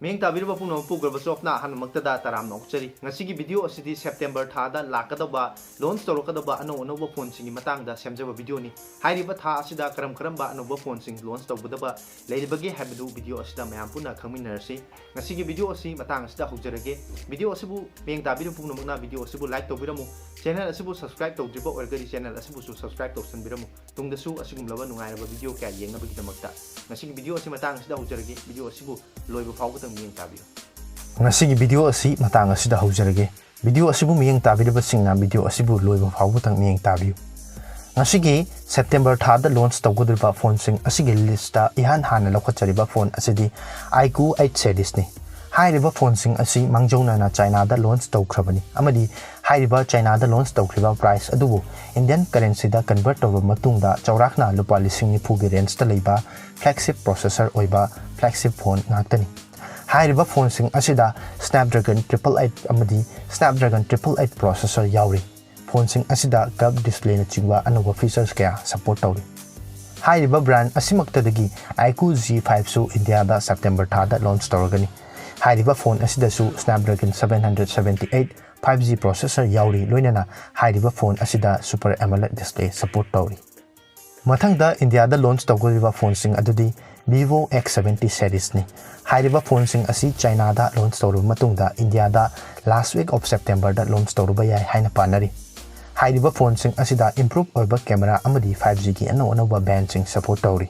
Ming tabirba puno pugraba sofna hanmaktada taram nokchari ngasigi video asidi September thada lakadaba launch torokadaba anoba phone singi matangda semjaba video ni hairiba tha asida karam-karamba anoba phone sing launch tawbadaba leiribage habdu video asida mayam puna khangminarsi ngasigi video asi matang asida hujjarage video asibu ming tabirba puno mugna video asibu like tawbiramu channel asibu subscribe tawdriba orgari channel asibu subscribe tawsanbiramu tungdasu asigumlaba nungairaba video kya yengnabagi damakta ngasigi video asi matang asida hujjarage video asibu loiba fawbata Ngasi video asi matang asida haujarage video asibu miyang tabiraba singna video asibu loiba fawbutang miyang tabiyu ngasi September thada launch tawgodriba phone sing asigi lista ihan hana lokhachariba phone asidi IQoo Z3 ni hairiba phone sing asi mangjona na China da launch tawkhrabani amadi hairiba China da launch tawkhriba price adubu Indian currency da convert tawba matungda chaurakna lupa lising ni phugi range ta leiba flagship processor oiba flagship phone ngaktani hairiba phone sing asida Snapdragon 888 amadi Snapdragon 888 processor yauri phone sing asida curved display na chingwa anuba features kaya support tawri hairiba brand asimaktadagi IQoo Z3 su India da September thada launch tawragani hairiba phone asida su Snapdragon 778 5G processor yauri loinana hairiba phone asida Super AMOLED display support tawri mathangda India da launch tawgoriba phone sing adudi Vivo X70 series ni hairiba phone sing asi China da launch tawruba matungda India da last week of September da launch tawruba yai haina panari hairiba phone sing asida improve oiba camera amadi 5G ki anoba band sing support tawri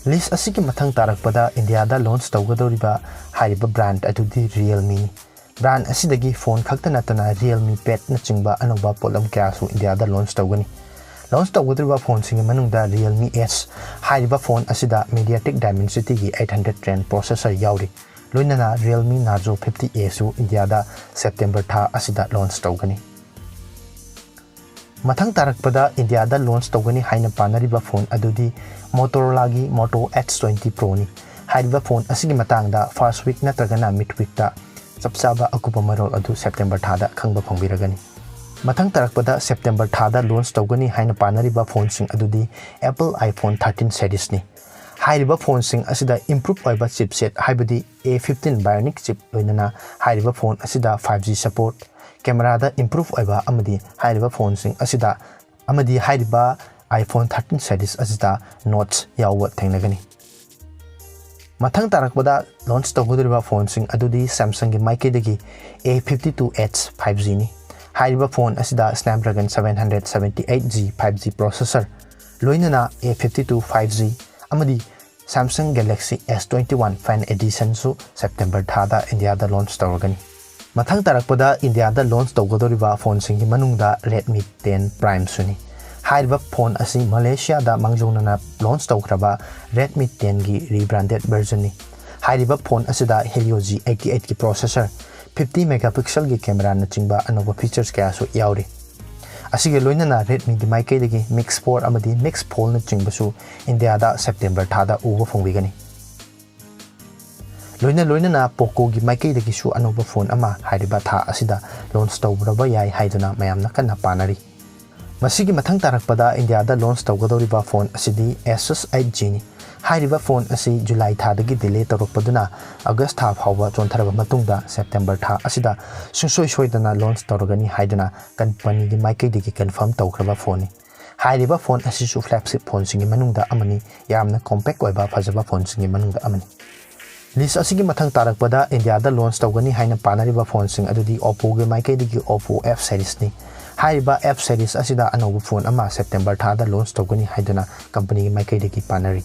list asiki mathang tarakpada India da launch tawgodoriba hairiba brand adudi Realme brand asidagi phone khakta natana Realme Pad na chingba anoba polam kya su India da launch tawgani launch tawgodriba phone sing manungda Realme S hairiba phone asida MediaTek Dimensity gi 810 processor yauri loinana Realme Narzo 50A su India da September tha asida launch tawgani mathang tarakpada India da launch tawgani haina panariba phone adudi Motorola gi Moto X20 Pro ni hairiba phone asigi matangda first week natragana mid week da chapchaba akupa marol adu September tha da khangba phongbiragani mathang tarakpada September thada launch tawgani haina panariba phone sing adudi Apple iPhone 13 series ni hairiba phone sing asida improve oiba chipset haibadi A15 Bionic chip loinana hairiba phone asida 5G support camera da improve oiba amadi hairiba phone sing asida amadi hairiba iPhone 13 series asida Note yawa thengnagani mathang tarakpada launch tawgoriba phone sing adudi Samsung gi maikedagi A52H 5G ni hairiba phone asida Snapdragon 778G 5G processor loinana A52 5G amadi Samsung Galaxy S21 Fan Edition su September thada India da launch tawragani mathang tarakpada India da launch tawgodoriba phone singi manungda Redmi 10 Prime suni hairiba phone asi Malaysia da mangjona launch tawkraba Redmi 10 gi rebranded version ni hairiba phone asida Helio G88 ki processor 50 megapixel ki camera na chingba anoba features kaya su yauri asige loinana Redmi gi mic dagi Mix 4 amadi Mix Fold na chingba su India da September thada uba phongbigani loinana Poco gi mic dagi su anoba phone ama hairiba tha asida launch tawbraba yai haiduna mayamna kanna panari masigi mathang tarakpada India da launch tawgodoriba phone asidi Asus 8G ni hairiba phone asi July thadagi delay tawrokpaduna August tha phawba chontharaba matungda September tha asida sungsoi soidana launch tawragani haidana company gi maikei confirm tawkraba phone ni hairiba phone asi su flagship phone singi manungda amani yamna compact oiba phajaba phone singi manungda amani list asigi mathang tarakpada India da launch tawgani haina panariba phone sing adudi Oppo gi maikei Oppo F series ni hairiba F series asida anobu phone ama September thada launch tawgani haidana company gi maikei panari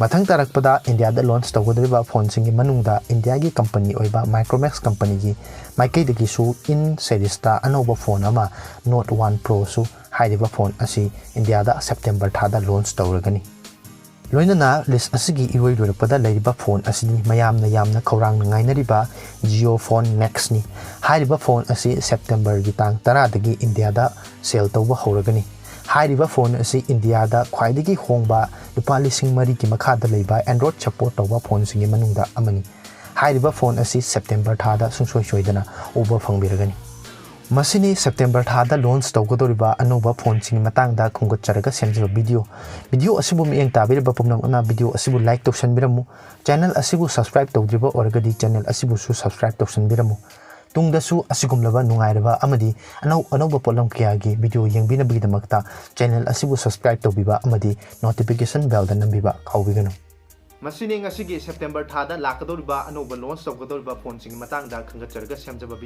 mathang tarakpada India da launch tawgodriba phone singi manungda India gi company oiba Micromax company gi maikei dagi su in series ta anoba phone ama Note 1 Pro su hairiba phone asi India da September thada launch tawragani loinana list asigi iroi dorakpada leiriba phone asini mayamna khorang ngainariba Jio Phone Max ni hairiba phone asi September gi tang 10 dagi India da sale tawba horagani hairiba phone asi India da khwaidagi hongba lupa lising mari ki makhada leiba Android support tawba phone singi manungda amani hairiba phone asi September thada sungsoi soidana uba phangbiragani Masini September thada launch tawgadoriba anoba phone singi matangda khungutcharaga semjaba video asibu miyeng tabiriba pumnamna video asibu like tawsanbiramu channel asibu subscribe tawdriba oragadi channel asibu su subscribe tawsanbiramu tungdasu asigumlaba nungairaba amadi anoba polam kiyagi video yengbinabigidamakta channel asibu subscribe tawbiba amadi notification bell da nambiba kawbiganu Masini ngasigi September thada lakadoriba anoba launch tawgadoriba phone singi matangda khungutcharaga semjaba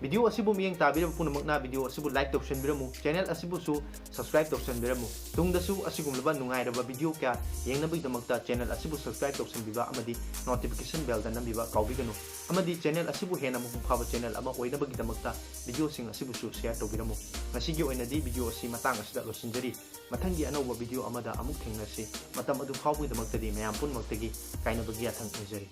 video asibu miyeng tabiriba punamakna video asibu like tawsanbiramu channel asibu su subscribe tawsanbiramu tungdasu asigumlaba nungairaba video kya yengnabigdamakta channel asibu subscribe tawsanbiba amadi notification bell da nambiba kawbiganu amadi channel asibu hena muphawa channel ama oinabagdamakta video sing asibu su share tawbiramu ngasigi oinadi video asi matang asida losinjari mathangi anoba video amada amuk thengnasi matam adu phawbigdamaktadi mayam punmaktagi kainabagi athang ejari